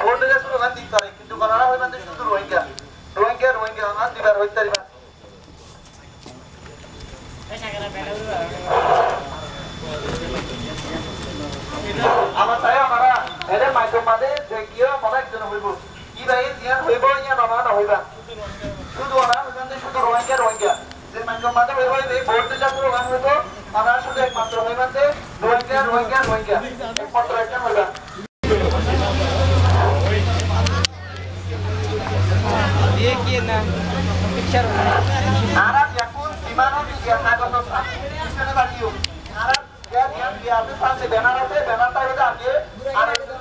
Vote দিলে slogan দিতে পারে কিন্তু করার হয় মানে শুধু রোহিঙ্গা রোহিঙ্গা রোহিঙ্গা না দিবার হইতে পারি আমার তাই আমরা এর মাধ্যম মাঝে দেখিও মনে একজন হইব কি ভাই জিয়ান হইব ইয়া নামা না হইবা শুধু ওরা হইবান শুধু রোহিঙ্গা রোহিঙ্গা যে মাধ্যম মাঝে হইব এই ভোট দিলে স্লোগান হইব আমরা শুধু একমাত্র হইবান যে রোহিঙ্গা রোহিঙ্গা রোহিঙ্গা একমাত্র একটা হইবা ये किए ना पिक्चर आराम yakun dimana dia kagus sana baliu आराम dia dia itu sampai benar tahu dah dia ada itu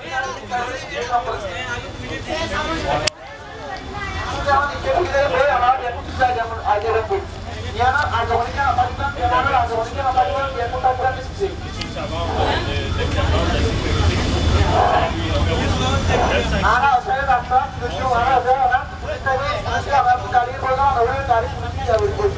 jangan dikira boleh apa dia pun bisa jangan aja rambut dia nak ada orangnya apa juga dia nak ada orangnya apa juga dia pun tak berani sih आना saya datang lucu ana saya tadi masih apa kali program orang kali nanti ya betul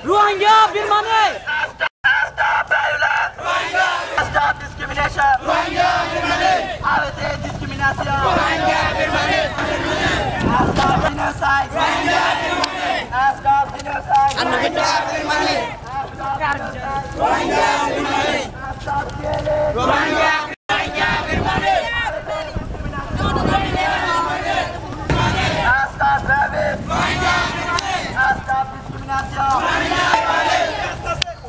Rohingya Birmane stop violence stop discrimination Rohingya Birmane avete discrimination Rohingya Birmane stop genocide Rohingya Birmane stop genocide Rohingya Birmane Rohingya Birmane stop killing Rohingya Birmane stop rape Rohingya Birmane stop discrimination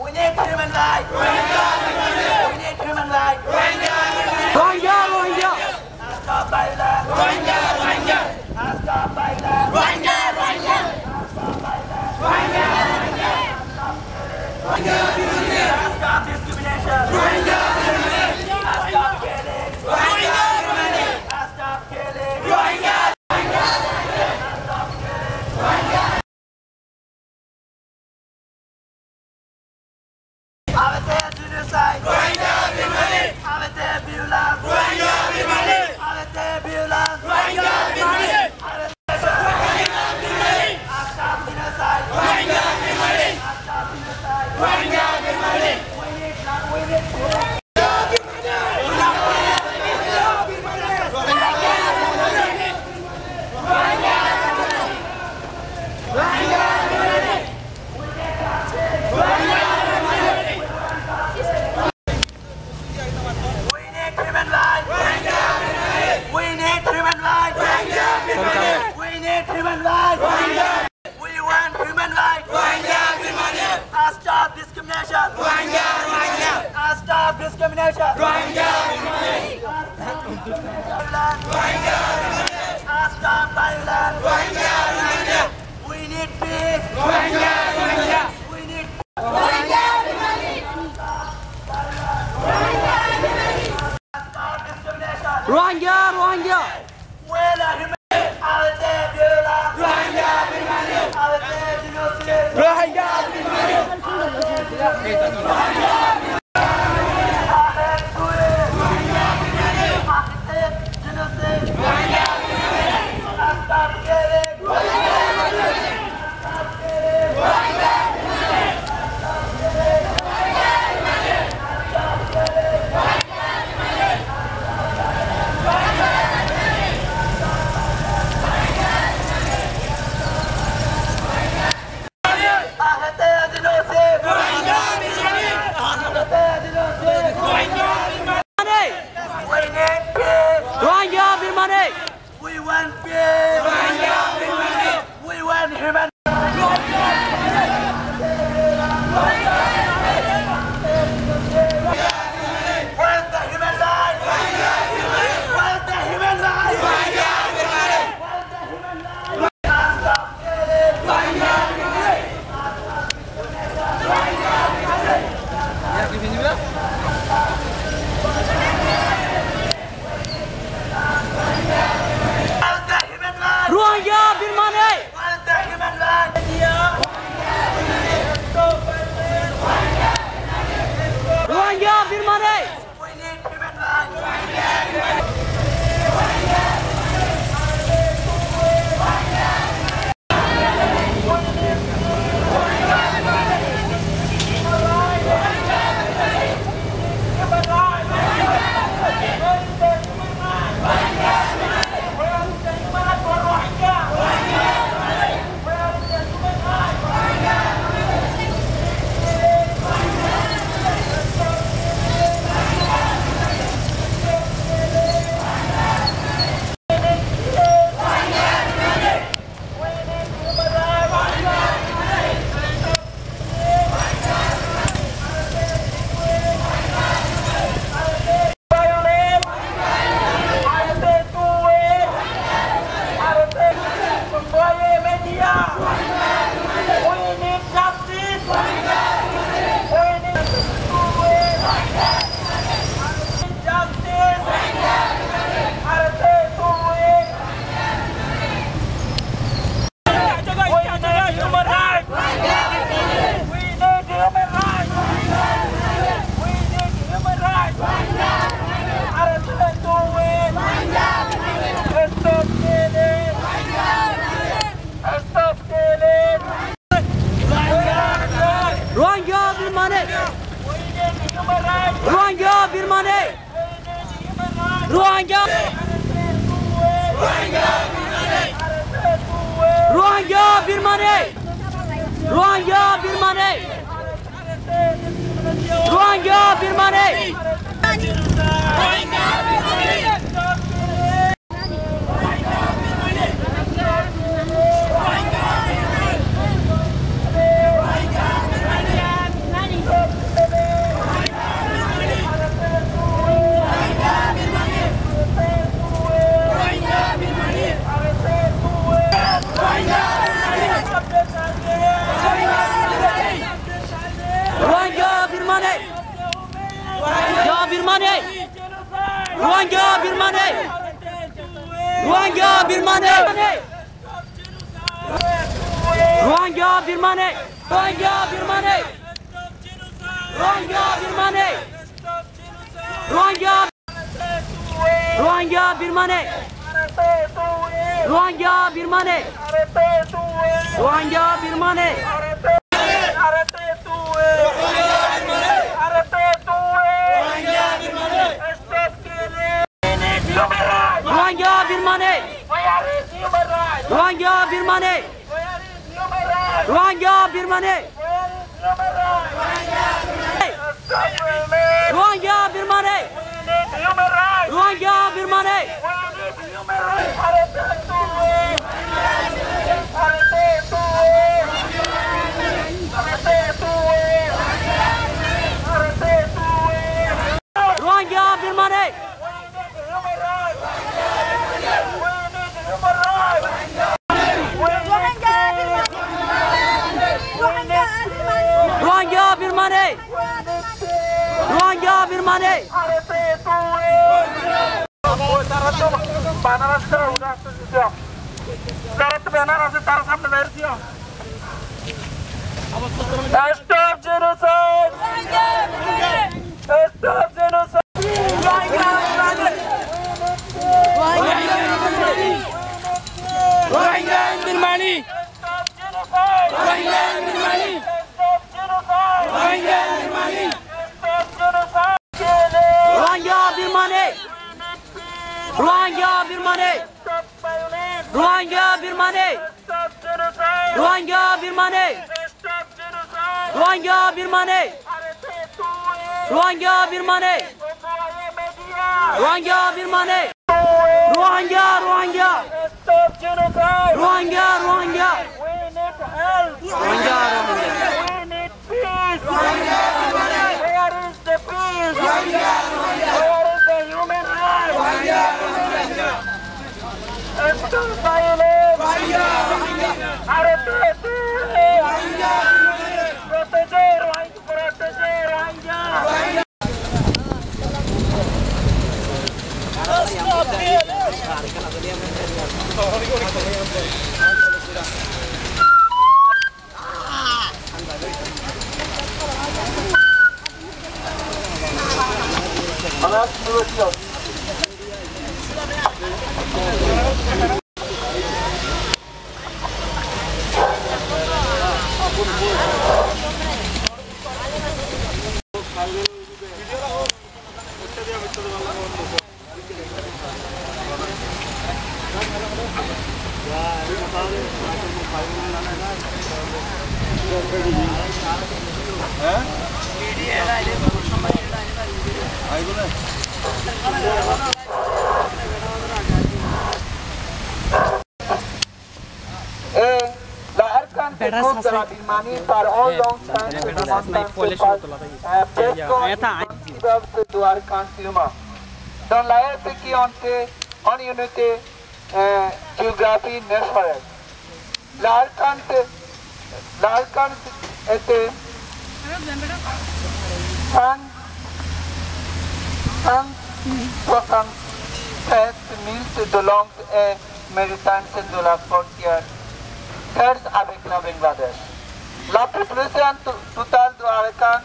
We need human rights. We need human rights. Rohingya Stop violence. Rohingya Stop violence. Rohingya Stop discrimination. Stop killing. Stop killing. Avete genocide. Rohingya Birmane. Avete violence. Rohingya Birmane. Avete violence. Rohingya Birmane. Rohingya Birmane. Stop genocide. Rohingya Birmane. Stop genocide. Rohingya Birmane. We need stop discrimination. Stop discrimination. Stop violence. We need peace. We need stop discrimination. Rohingya Where are human? Avete violence. Avete genocide. Rohingya Birmanie! Rohingya! Rohingya Birmanie! Rohingya Birmanie! Rohingya Birmanie! Rohingya Birmanie! Rohingya Birmanie! Rohingya Birmanie! Rohingya Birmanie! Rohingya Birmanie! Rohingya Rohingya Birmanie! Rohingya Birmanie! Rohingya Birmanie! Rohingya Birmanie! Rohingya Birmanie! Rohingya Birmanie! Rohingya Birmanie! Rohingya Birmanie! Rohingya Birmanie! Rohingya Birmanie! Rohingya Birmanie! Stop genocide! Stop genocide! Rohingya Birmanie! Stop genocide! Rohingya Birmanie! Stop genocide! Rohingya Birmanie! Stop genocide! Rohingya Birmanie! Rohingya Birmanie! Stop violence! Rohingya Birmanie! Stop genocide! Rohingya Birmanie! Stop genocide! Rohingya Birmanie! Rohingya Birmanie! Rohingya Birmanie! Rohingya Rohingya! Stop genocide! Rohingya Rohingya! We need help! Rohingya Rohingya! We need peace! Where is the peace? Where is the human rights? Stop violence! Proteger Rohingya! The Arkan group de la Birmanie par all long time have to Arkan Suma. Dans la sécurité en unité géographie nationale. L'Arkan était 167 milles de long et méritane de la frontière avec la Bangladesh. La population totale de l'Arkan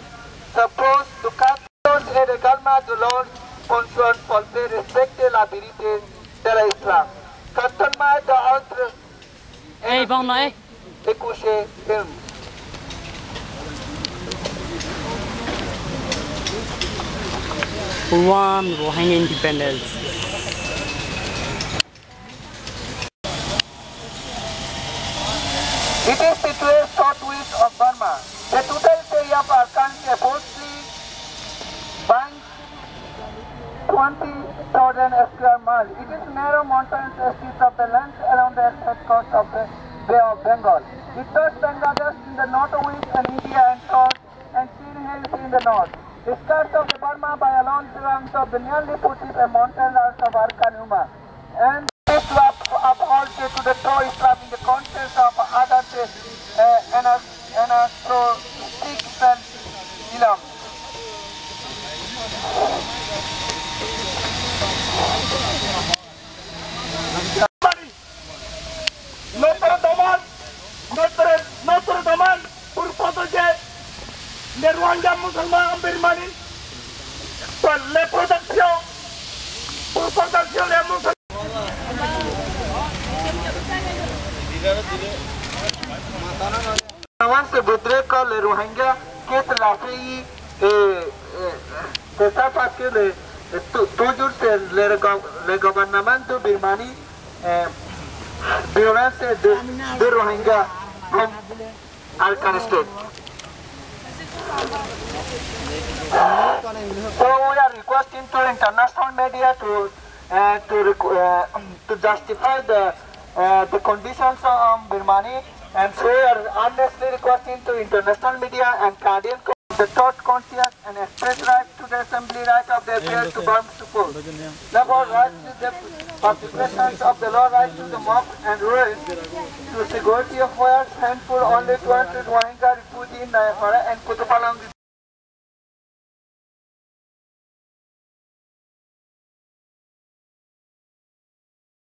suppose de 14 et également de l'ordre fonctionne pour faire respecter la vérité de l'islam. Cantonnement d'autres et coucher ferme. One Rohingya independence. It is situated southwest of Burma. The total area of our country approximately 20,000 square miles. It is narrow mountains stretches of the land around the south coast of the Bay of Bengal. It touches Bangladesh in the northwest and India and south and Chin Hills in the north. It starts of the Burma by a long range of the nearly footed mountain range of Arkanuma. And this uphold to the toe is in the contents of other anastrophics and ilam. Notre Daman pour protéger les Rwandiens musulmans en Birmanie, pour les protections, pour protéger les musulmans. Avant se voudrait que les Rohingyas quittent l'Afrique c'est ça parce que toujours le gouvernement de Birmanie violence de Rohingyas from Arakan state. So we are requesting to international media to justify the conditions of Birmanie, and so we are honestly requesting to international media and Canadian the thought conscious and express right to the assembly right of their affairs to Burma support. Therefore, right to the participation of the law, right to the mob and ruin, to security of affairs, handful only to Rohingya refugee in Nayapara and Kutupalong.